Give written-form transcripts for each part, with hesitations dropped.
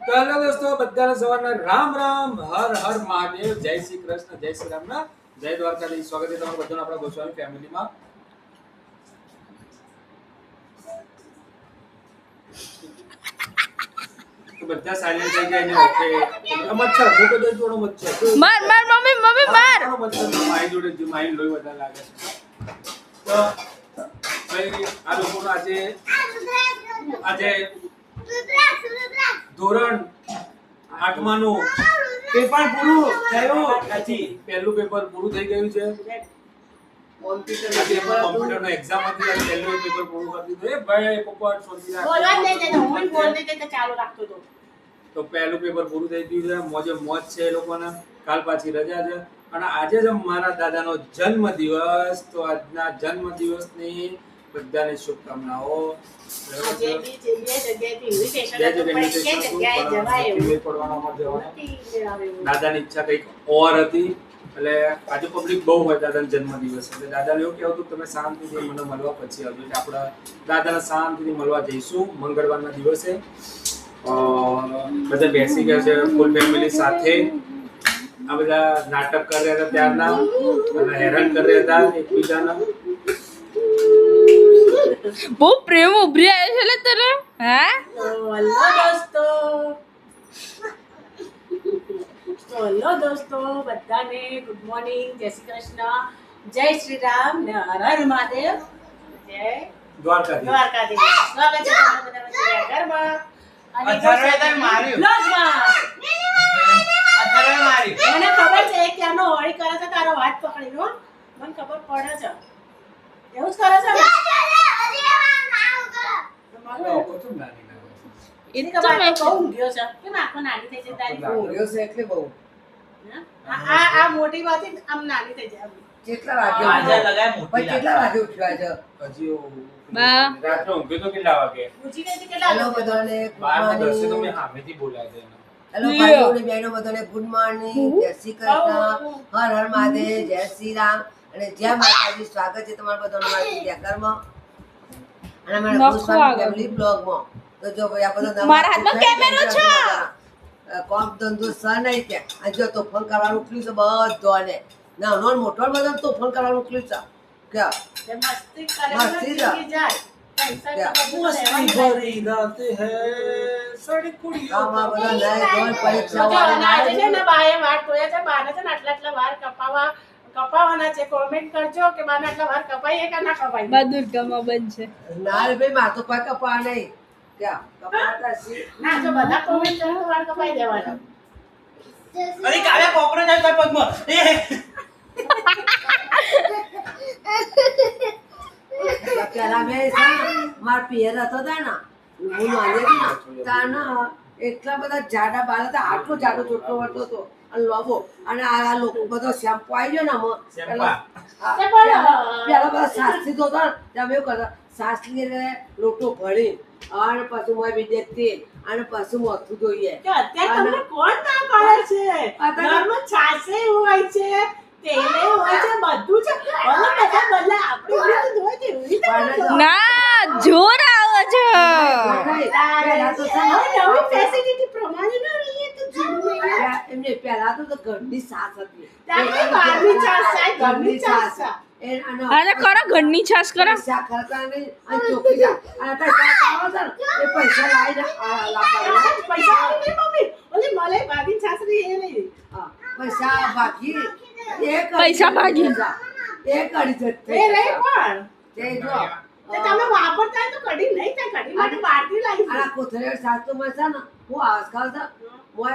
તો હેલો દોસ્તો, બધાને સવારના રામ રામ, હર હર મહાદેવ, જય શ્રી કૃષ્ણ, જય શ્રી રામ, જય દ્વારકાધીશ. સ્વાગત છે તમારું બધાનું આપણા ગોસ્વામી ફેમિલીમાં. તો બધા સાયલેન્ટ થઈ ગયા ને ઓકે. મચ્છર ભૂકો દે થોડો મચ્છર. માર માર મમ્મી મમ્મી માર. મચ્છર માઈ જોડે જે માઈ લોહી વધારે લાગે છે. તો ભાઈ આ લોકોનો આજે ધોરણ 8 નું પેપર પૂરું થયું નથી. પહેલું પેપર પૂરું થઈ ગયું છે. કોમ્પ્યુટરનો એક્ઝામ હતી અને પહેલું પેપર પૂરું કરી દીધું. એ ભાઈ પપ્પા શોધી બોલવા દે દે હું બોલ દે તો ચાલુ રાખતો તો. તો પહેલું પેપર પૂરું થઈ ગયું છે. મોજે મોજ છે એ લોકોને. કાલ પાછી રજા છે અને આજે જ મારા દાદાનો જન્મદિવસ. તો આજના જન્મદિવસની બધાને શુભકામનાઓ. આજે બી જે બે જગ્યાએથી ઇન્વિટેશન હતું પણ કે જગ્યાએ જવાય એવું દાદાની ઈચ્છા કંઈક ઓર હતી. એટલે આજે પબ્લિક બહુ હોય દાદાનો જન્મદિવસ. એટલે દાદાને એવું કહેવું હતું તમે શાંતિથી મને મળવા પછી આવજો. એટલે આપણે દાદાને શાંતિથી મળવા જઈશું મંગળવારના દિવસે. બધા બેસી ગયા છે ફૂલ ફેમિલી સાથે. આ બધા નાટક કરી રહ્યા હતા ત્યારના અને હેરાન કરી રહ્યા હતા એકબીજાના. બહુ પ્રેમ ઉભરી આવ્યો છે લે તને. હે હેલો દોસ્તો, હેલો દોસ્તો બધાને ગુડ મોર્નિંગ, જય શ્રી કૃષ્ણ, જય શ્રી રામ ને હર હર મહાદેવ, જય દ્વારકાધીશ. સ્વાગત છે તમારા બધા વચ્ચે ઘરમાં અને મને ખબર છે ક્યાંનો હોળી કરે છે તારો હાથ પકડીનો. મને ખબર પડે છે એવું જ કરે છે ને? એની ખબર મેં બહુ ઊંઘ્યો છે. કેમ આંખો નાની થઈ છે તારી? ઊંઘ્યો છે એટલે બહુ. આ મોટી વાતી આમ નાની થઈ જાય. કેટલા વાગે પણ કેટલા વાગે ઉઠ્યા છે? હજી બા. રાત્રે ઊંઘ્યો તો કેટલા વાગે? પૂછી ગઈ હતી કેટલા હેલો વાગે? બધાને બાર ને ગુડ 10 તો મોર્નિંગ. મેં સામેથી બોલાય છે એને. હેલો ભાઈઓ અને બહેનો બધાને ગુડ મોર્નિંગ, જય શ્રી કૃષ્ણ, હર હર મહાદેવ, જય શ્રી રામ અને જય માતાજી. સ્વાગત છે તમારા બધાનું મારા ચિડિયાઘરમાં અને મારા નખો ગોસ્વામી આગળ. ફેમિલી બ્લોગમાં. તો જો ભાઈ આ બધા મારા હાથમાં કેમેરો છે. કોમ ધંધો સહ નહીં કે અને જો તોફાન કરવાનું ઉઠ્યું છે બધાને. નાનો ને મોટો બધા તોફાન કરવાનું ઉઠ્યું છે કે જે મસ્તી કરે મસ્તી ને જીવી જાય. પૈસા તો બધું મસ્તી લેવાનું ભરી રાત હૈ સાડી કુડીઓ આમાં બધા નહીં ધોઈ પરીક્ષા જો અને આજે છે વાળા ને બાએ વાળ ધોયા છે. બાને છે ને આટલા વાળ કપાવવાના છે. કોમેન્ટ કરજો કે બાને આટલા વાળ કપાઈએ કે ના કપાઈએ. બધું ગમા બંધ છે. ના રે ભાઈ માર તો કોઈ કપા નહીં ક્યાં કપાતા છે ના જો બધા કોમેન્ટ કરે તો વાળ કપાઈ દેવાના. અરે કાલે કોકરોચ આવ્યો તારા પગમાં. પેલા મેં છે ને માર પિયર હતો તા ને હું નાની હતી ને તાના એટલા બધા જાડા બાલ હતા. આટલો જાડો ચોટલો વળતો હતો અને લોબો અને આ લોકો બધો શેમ્પુ આવી ગયો ને આમાં. પેલા પેલા બધા સાસરી તો હતા ને ત્યાં મેં એવું કરતા સાસરી લોટો ભરી અને પછી મોય બી દેખતી અને પછી મોથું ધોઈએ. કે અત્યારે તમને કોણ ના પાડે છે? ઘરમાં છાશે હોય છે, તેલે હોય છે, બધું છે. ભલે બધા બદલે આપણે રીતે ધોઈ દે એવી રીતે પણ જો ના જોર આવે છે. પેલા તો છે ને હવે નવી ફેસિલિટી પ્રમાણે ના રહીએ તો જીવું નહીં. એમને પેલા તો ઘરની સાસ હતી. ત્યાં કઈ બહારની છાશ છે, ઘરની છાશ છે. અરે કરો ઘરની છાશ કરો. પૈસા ખર્ચા નહીં અને ચોખ્ખી જા. અને અત્યારે ચા ખાવા છે ને, એ પૈસા લાવીને લાવવાના. પૈસા આપી દે મમ્મી. ઓલી મલાઈ ભાભી છાશરી એ નહીં. હા, પૈસા બાકી એક પૈસા ભાગી. એક અડી જતે. એ રહી પણ તે જો તે તમે વાપરતા હોય તો કઢી નહીં થાય. કઢી માટે બહારથી લાવી આ કોથળે સાસ તો માં છે ને હું આવાજ ખાવ છે મોય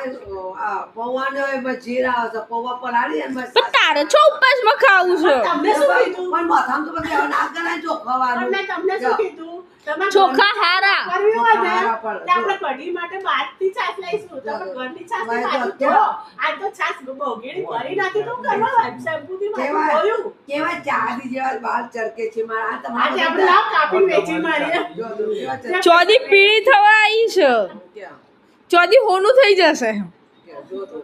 આ પૌવાને એમાં જીરા આવે છે. પૌવા પલાળી અને બસ પણ તારે છો ઉપવાસમાં ખાવું છે. તમને શું કીધું? પણ માથામાં તો પછી હવે ના કરાય જો પણ ખવાનું. મેં તમને શું કીધું? તમારે ચોખા હારા. કરવી હોય ને ચોખા હારા તો આપણે કઢી માટે બહારથી છાશ લઈશું. તમે ઘરની છાશ ભાઈ તો પાછું ધો. આ તો છાશ બગેડી ભરી નાખી તો કરવા શેમ્પૂથી માથું કેવાય ધોયું. કેવાય ચાંદી જેવા બાલ ચરકે છે મારા. આ આજે આપણે તમારા લાવ કાપીને વેચી મારીએ. જો કેવા ચરકે. ચોદી પીળી થવા આવી છે. ક્યાં? ચોદી હોનું થઈ જશે. ક્યાં? જો તો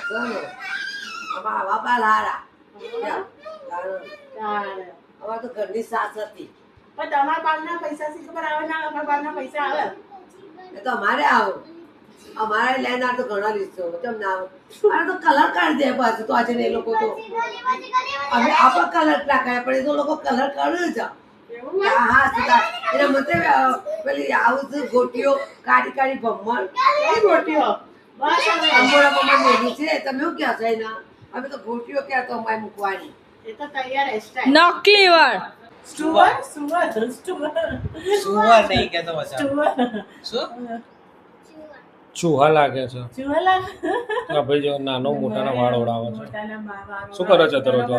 ચાલો આમાં આવા બાલ હારા ક્યાં? તારે તારે. અમારે તો ઘરની સાસ હતી. પણ તમારા બારના પૈસા શી ખબર આવે ના અમારા બારના પૈસા આવે. એ તો અમારે આવો અમારે લેન આ તો ઘણા લીધો કેમ ના આવે આ તો કલર કાઢી દે પાછું તો આજે એ લોકો તો હવે આપણે કલર ના કાઢે પણ એ તો લોકો કલર કાઢે છે હા સીધા એના મતે પેલી આવું ગોટીઓ કાઢી કાઢી ભમણ કઈ ગોટીઓ બસ હવે અંબોડા બમણ મેલી છે તમે શું કહો છો એના અમે તો ગોટીઓ ક્યાં તો અમારે મૂકવાની એ તો તૈયાર હેરસ્ટાઈલ નકલી વાળ સુવર નહીં કહેતો બચા શું ચૂહા લાગે છે ચુવાલા આ ભાઈ જો નાનો મોટાના વાળ ઓડાવે છે મોટાના વારો શું કરો છો તરો તો?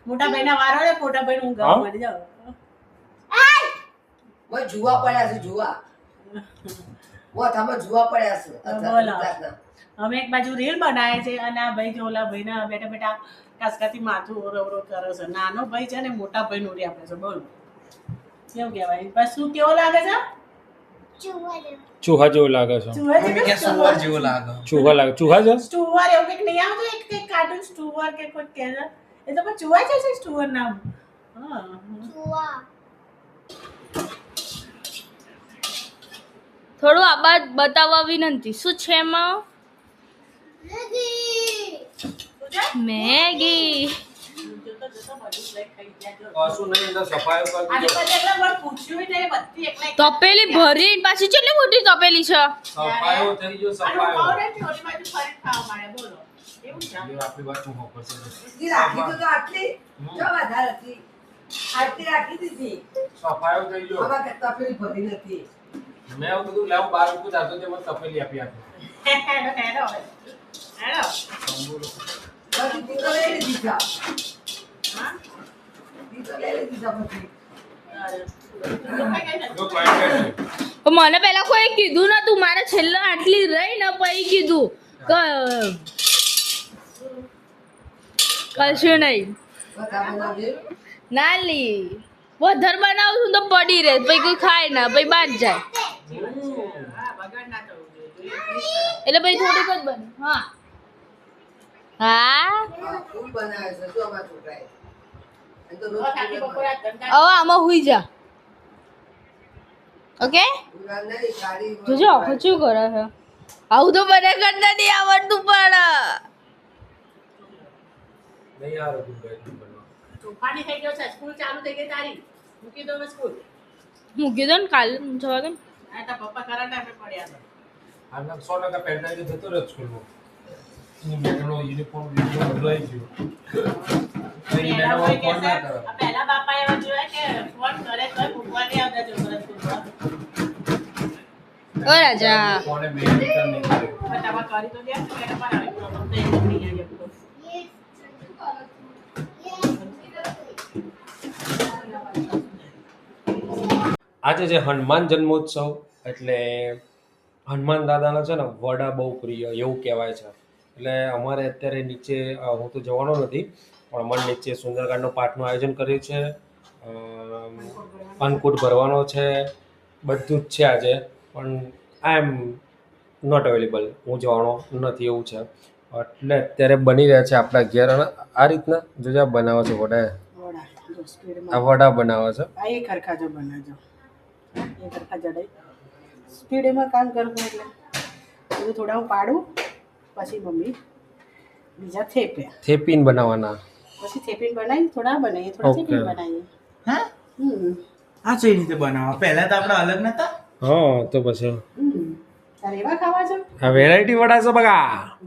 મોટા ભાઈના વારો ને મોટા ભાઈનું હું ગાવ મળી જાવ ઓય જુવા પડ્યા છે જુવા મોથામાં જુવા પડ્યા છે બોલો. અમે એક બાજુ રીલ બનાવે છે અને આ ભાઈ જો ઓલા ભાઈના બેઠા બેઠા કાસકાથી માથું ઓરવરો કરે છે નાનો ભાઈ છે ને મોટા ભાઈ નું રી આપણે છે બોલો કેવું કહેવાય બસ શું કેવો લાગે છે ચૂહા જેવું લાગે છે ચુવા મમ્મી કે સુવર જેવો લાગે ચૂહા લાગે ચૂહા છે સ્ટુવર એવું કંઈક નહીં આવતું એક કંઈક કાર્ટૂન સ્ટુવર કે કોઈ કહે છે એ તો પણ ચુવા છે સ્ટુવર નામ હા થોડું આ બાદ બતાવવા વિનંતી શું છે એમાં મેગી કશું નહીં અંદર સફાઈ કરી આની દીધો પછી એકલા વાર પૂછ્યું નહીં બધી એકલા તપેલી ભરીને પાછી કેટલી મોટી તપેલી છે સફાઈઓ થઈ ગયો સફાઈઓ થોડી બાજુ ફરી ખાવા મળે બોલો એવું છે આપણી વાત શું ખબર છે ઈ રાખી તો આટલી જો વધારે હતી આટલી રાખી દીધી સફાઈઓ થઈ ગયો આમાં કે તપેલી ભરી નથી મેં એવું બધું લાવું બાર રૂપિયા જાતો તે મને તપેલી આપી હેડો હેડો બધી દીકરો લઈ લીધા દીકરો લઈ લીધા પછી જો પાણી પણ મને પેલા કોઈ કીધું નતું મારે છેલ્લે આટલી રહી ને પછી કીધું કે કશું નહીં બધા બનાવજે ના લી વધારે બનાવું છું તો પડી રહે પછી કોઈ ખાય ના પછી બાદ જાય એટલે પછી થોડીક જ બને હા હા ફૂલ બનાવે છે જો અમારા છોકરાએ એ તો રોજ આખી બપોરા ધંધા હવે આમાં હુઈ જા ઓકે નહીં ગાડી જોજો આખું શું કરે છે આવું તો મને કરતા નહીં આવડતું પણ નહીં આ રહ્યું ભાઈ બનવા તોફાની થઈ ગયો છે સ્કૂલ ચાલુ થઈ ગઈ તારી મૂકી દો હવે સ્કૂલ મૂકી દો ને કાલે જવા દો ને આ તો પપ્પા કરા ટાઈમે પડ્યા હતા આના 100% પેન્ટાઈ જતો રહ્યો સ્કૂલમાં એની મેડમનો યુનિફોર્મ વિડિયો બદલાઈ ગયો કઈ પહેલા મેડમ કોઈ ફોન ના કહેશે, કરે આ પહેલા બાપા એવા જોયા કે ફોન કરે તો મૂકવા નહીં આવતા છોકરા સ્કૂલમાં. ઓ રાજા ફોને મેલ રિટર્ન નહીં કર્યો ફટાફટ કરી તો દે મેડમ પણ આવે પ્રોબ્લેમ તો એ જ નહીં આવી આપણો. આજે છે હનુમાન જન્મોત્સવ એટલે હનુમાન દાદાનો છે ને વડા બહુ પ્રિય એવું કહેવાય છે એટલે અમારે અત્યારે નીચે હું તો જવાનો નથી પણ અમારે નીચે સુંદરકાંડનો પાઠનું આયોજન કર્યું છે અન્નકૂટ ભરવાનો છે બધું જ છે આજે પણ આઈ એમ નોટ અવેલેબલ હું જવાનો નથી એવું છે એટલે અત્યારે બની રહ્યા છે આપણા ઘેર અને આ રીતના જોજો આ બનાવે છે વડા આ વડા બનાવે છે આ એક હરખા જો બનાવજો એક હરખા જડાઈ સ્પીડમાં કામ કરવું એટલે એવું થોડા હું પાડું પછી મમ્મી બીજા થેપે થેપીન બનાવવાના પછી થેપીને બનાવી થોડા બનાવીએ થોડા Okay. થેપીને બનાવીએ હા હમ આ કઈ રીતે બનાવવા પહેલા તો આપણે અલગ નતા હા તો પછી હમ તારે એવા ખાવા છે આ વેરાયટી વડા છે બગા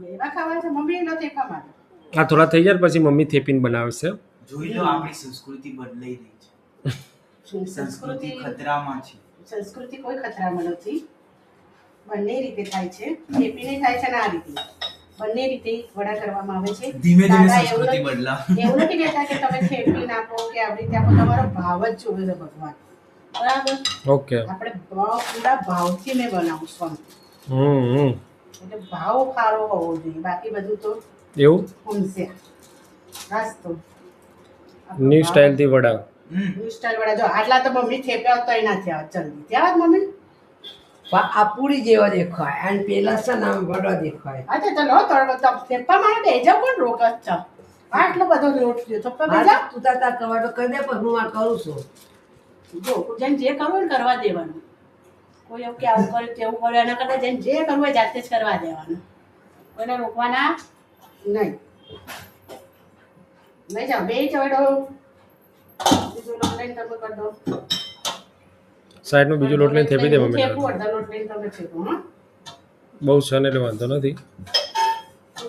એવા ખાવા છે મમ્મી એનો થેપા માટે આ થોડા થઈ જાય પછી મમ્મી થેપીન બનાવશે જોઈ લો આપણી સંસ્કૃતિ બદલાઈ રહી છે સંસ્કૃતિ ખતરામાં છે સંસ્કૃતિ કોઈ ખતરામાં નથી બંને રીતે થાય છે થેપીને થાય છે ને આ રીતે બંને રીતે વડા કરવામાં આવે છે ધીમે ધીમે દાદા સંસ્કૃતિ એવું બદલા નથી- એવું નથી કહેતા કે તમે થેપી નાખો કે આવી રીતે આપો તમારો ભાવ જ જોવે છે ભગવાન બરાબર ઓકે આપણે પૂરા ભાવથી મેં બનાવું છું હમ એટલે ભાવ સારો હોવો જોઈએ બાકી બધું તો એવું હુંશે રાસ તો ન્યૂ સ્ટાઇલથી વડા ન્યૂ સ્ટાઇલ વડા જો આટલા તો મમ્મી થેપ્યા તો એના થયા જલ્દી ત્યાં મમ્મી પણ આ પૂરી જેવા દેખાય અને પેલા છે ને આમ વડા દેખાય અચ્છા ચલો તો થેપા માટે બેજા કોણ રોક જ છે આટલો બધો લોટ થયો થપ્પા બેજા હા, તું તાર કવાટો કરી દે પણ હું આ કરું છું જો જેમ જે કરવું હોય ને કરવા દેવાનું કોઈ એવું કે આવું કર્યું તેવું કર્યું એના કરતાં જઈને જે કરવું હોય જાતે જ કરવા દેવાનું, કોઈને રોકવાના નહીં. નહીં જાઓ બે ચડો બીજું લોટ લઈને તમે કરી દો. સાઈડમાં બીજો લોટ લઈને થેપી દે મમ્મી. થેપું અડધા લોટ લઈને તમે થેપો. હા બહુ છે ને એટલે વાંધો નથી.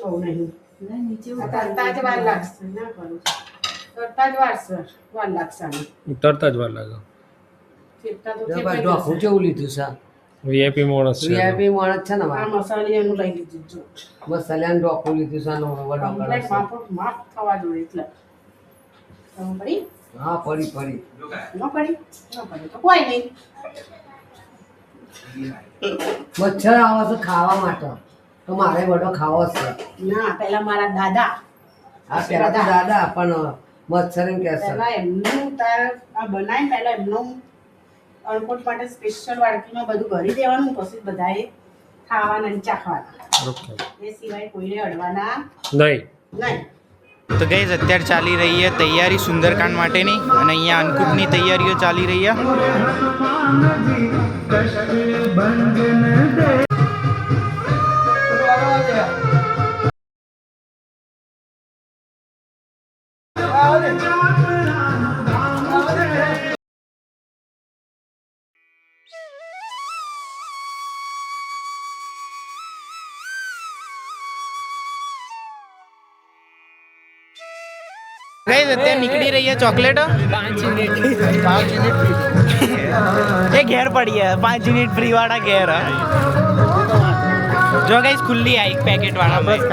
બહુ નહીં તરતા જ વાર લાગશે. ના કરું તરતા જ વાર લાગશે આને. તરતા જ વાર લાગે. થેપતા તો જો થેપાઈ ભાઈ ઢોકળું જશે. કેવું લીધું છે વીઆઈપી માણસ છે. વીઆઈપી માણસ છે ને આ ભાઈ મસાલિયાનું લઈ લીધું જો મસાલાનું ઢોકળું લીધું છે ને વડા કમ્પ્લેટ કરે માફ થવા જોઈએ એટલે ખબર પડી? હા પડી ન પડી? ન પડી તો કોઈ નહીં. મચ્છર આવે છે ખાવા માટે તો મારે વડો ખાવો છે ના પહેલા મારા દાદા આ પેલા તો દાદા પણ મચ્છર એમ કે છે પહેલા એમનું તાર આ બનાવીને પહેલા એમનું અણકોટ માટે સ્પેશિયલ વાડકીમાં બધું ભરી દેવાનું, પછી બધાએ ખાવાના અને ચાખવાના. ઓકે. એ સિવાય કોઈને અડવાના નહીં. નહીં. તો ગાઈઝ અત્યારે ચાલી રહી છે તૈયારી સુંદરકાંડ માટેની અને અહીંયા અન્નકૂટની તૈયારીઓ ચાલી રહી છે. ગાઈઝ અત્યારે નીકળી રહી છે ચોકલેટો. 5 મિનિટ એ ઘેર પડી છે 5 મિનિટ ફ્રી વાળા ઘેર. જો ગાઈઝ ખુલ્લી આ એક પેકેટ વાળા બસ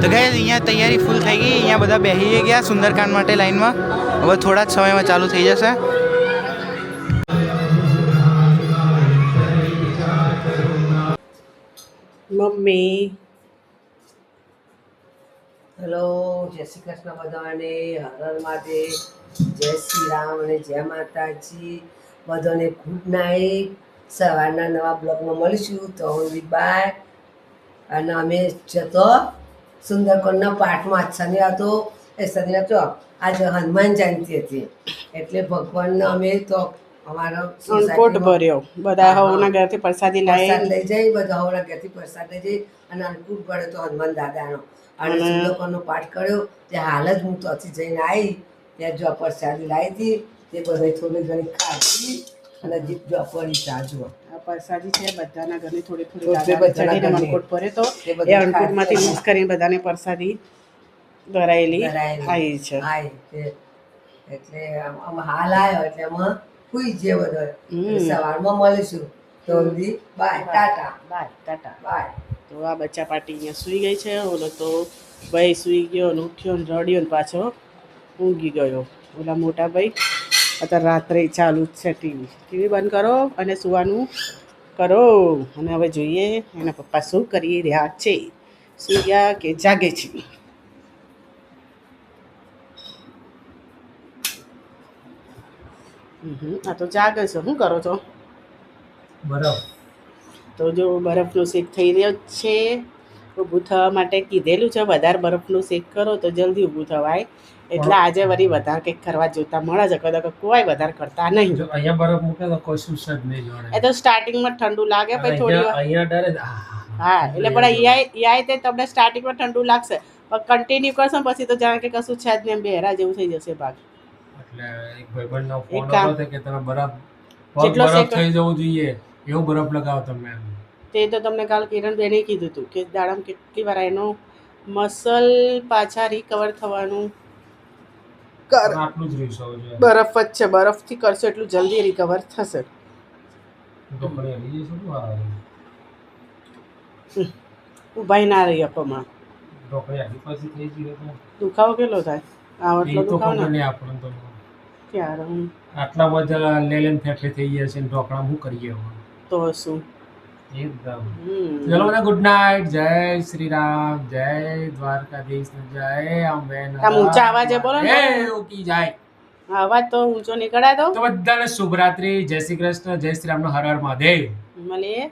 તો ગાઈઝ અહીંયા તૈયારી ફૂલ થઈ ગઈ. અહીંયા બધા બેસી ગયા સુંદરકાંડ માટે લાઈનમાં. હવે થોડા જ સમયમાં ચાલુ થઈ જશે. મમ્મી હેલો જય શ્રી કૃષ્ણ બધાને, હર હર મહાદેવ, જય શ્રી રામ અને જય માતાજી. બધાને ગુડ નાઇટ. સવારના નવા બ્લોગમાં મળીશું. તો બાય. અને અમે જતો સુંદરકોણના પાઠમાં આજ શનિવાર હતો એ શનિવાર તો આજે હનુમાન જયંતિ હતી એટલે ભગવાનને અમે તો અમારો અણકોટ ભર્યો બધા હવના ઘરથી પ્રસાદી પ્રસાદ લાવી લઈ જઈ બધા હવના ઘરથી પ્રસાદ લઈ જઈ અને અન્નકૂટ ભર્યો તો હનુમાન દાદાનો અને સુંદરકોણનો પાઠ કર્યો. તે હાલ જ હું ત્યાંથી જઈને આવી ત્યાં જો પ્રસાદી લાવી હતી તે બધા થોડી ઘણી ખાધી અને જીપ જો પડી ચાજુ આ પ્રસાદી છે બધાના ઘરની થોડી તો થોડી તે બધાના ચડીને ઘરની. અણકોટ ભરે તો તે બધા એ અણકોટમાંથી મિક્સ કરીને બધાને પ્રસાદી ધરાયેલી ધરાયેલી. આવી છે. એટલે આમ હાલ આવ્યો એટલે આમાં સુઈ જે બધો હમ. સવારમાં મળીશું તો bye tata bye tata. Bye. તો આ બચ્ચા પાર્ટી અહીંયા સૂઈ ગઈ છે. ઓલો તો ભાઈ સૂઈ ગયો ને ઉઠ્યો ને રડ્યો ને પાછો ઊંઘી ગયો. ઓલા મોટા ભાઈ અત્યારે રાત્રે ચાલુ જ છે ટીવી બંધ કરો અને સુવાનું કરો. અને હવે જોઈએ એના પપ્પા શું કરી રહ્યા છે, સૂઈ ગયા કે જાગે છે. આ તો જાગે છે. શું કરો છો? બરાબર. તો જો બરફનો શેક થઈ રહ્યો જ છે. ઊભું થવા માટે કીધેલું છે વધારે બરફનું શેક કરો તો જલ્દી ઊભું થવાય. એટલે આજે વળી વધારે કંઈક કરવા જોતા મળે છે. કદાચ કોઈ વધારે કરતા નહીં. જો અહીંયા બરફ મૂકે તો કશું જ નહીં જોડે. એ તો સ્ટાર્ટિંગમાં ઠંડુ લાગે પછી થોડી વાર. અહીંયા ડરે જ. હા એટલે પણ અહીંયા તે તમને સ્ટાર્ટિંગમાં ઠંડુ લાગશે પણ કન્ટિન્યુ કરશો ને પછી તો જાણે કે કશું છે જ નહીં, બેહરા જેવું થઈ જશે ભાગ. એટલે એક ભાઈબંધનો ફોન એક કામ. આવ્યો હતો કે તમે બરફ જેટલો બરફ શેક- થઈ જવું જોઈએ એવું બરફ લગાવો તમે એમ. તે તો તમને કાલ કિરણબેને કીધું હતું કે દાડામાં કેટલી વાર એનો મસલ પાછા રિકવર થવાનું કર. આટલું જ રીસ હોવું જોઈએ. બરફ જ છે, બરફથી કરશો એટલું જલ્દી રિકવર થશે. તો પણ એ લઈ જઈશું શું આવે? ઊભાઈ ના રહી અપમાં. ઢોકળી આખી પાછી થઈ ગઈ તો દુખાવો કેટલો થાય? આટલો એ તો દુખાવો ખબર ને નહીં આપણને તો. ક્યારે હું આટલા બધા લેલેન ફેફે થઈ ગયા છે ને ઢોકળા શું કરીએ હવે? તો શું. એકદમ. હમ. ચલો બધા ગુડ નાઇટ. જય શ્રી રામ, જય દ્વારકાધીશ, જય અંબે. આમ ઊંચા અવાજે બોલો ને. જય ઓકી જાય. અવાજ તો ઊંચો નીકળાય તો તો બધાને શુભરાત્રી, જય શ્રી કૃષ્ણ, જય શ્રી રામનો હર હર મહાદેવ. મળીએ.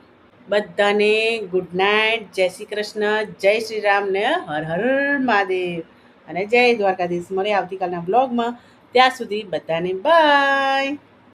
બધાને ગુડ નાઇટ, જય શ્રી કૃષ્ણ, જય શ્રી રામ ને હર હર મહાદેવ. અને જય દ્વારકાધીશ. મળે આવતીકાલના બ્લોગમાં. ત્યાં સુધી બધાને બાય.